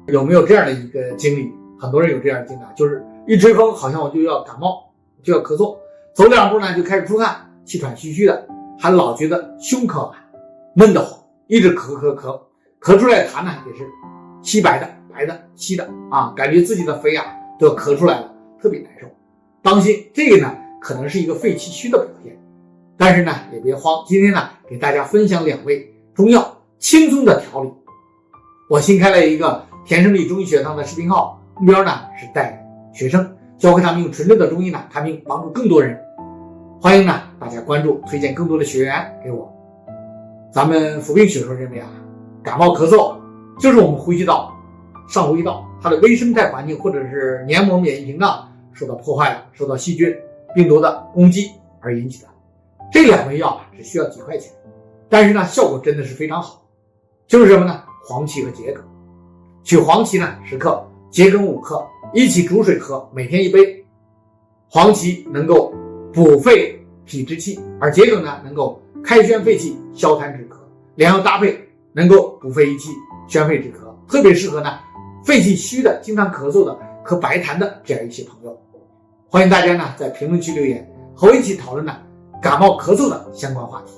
有没有这样的一个经历？很多人有这样的经历，就是一吹风好像我就要感冒，就要咳嗽，走两步呢就开始出汗，气喘吁吁的，还老觉得胸口闷得慌，一直咳出来的痰呢也是稀白的、白的、稀的感觉自己的肺都要咳出来了，特别难受。当心这个呢可能是一个肺气虚的表现，但是呢也别慌，今天呢给大家分享2味中药轻松的调理。我新开了一个田胜利中医学堂的视频号，目标呢是带学生教会他们用纯正的中医呢看病，帮助更多人。欢迎呢大家关注，推荐更多的学员给我。咱们辅病学说认为感冒咳嗽就是我们呼吸道上呼吸道它的微生态环境或者是黏膜免疫屏障受到破坏了，受到细菌病毒的攻击而引起的。这2味药只需要几块钱，但是呢效果真的是非常好。就是什么呢？黄芪和桔梗。取黄芪呢10克，桔梗5克，一起煮水喝，每天1杯。黄芪能够补肺脾之气，而桔梗呢能够开宣肺气，消痰止咳，两药搭配能够补肺益气，宣肺止咳，特别适合呢肺气虚的、经常咳嗽的、咳白痰的这样一些朋友。欢迎大家呢在评论区留言，和我一起讨论呢感冒咳嗽的相关话题。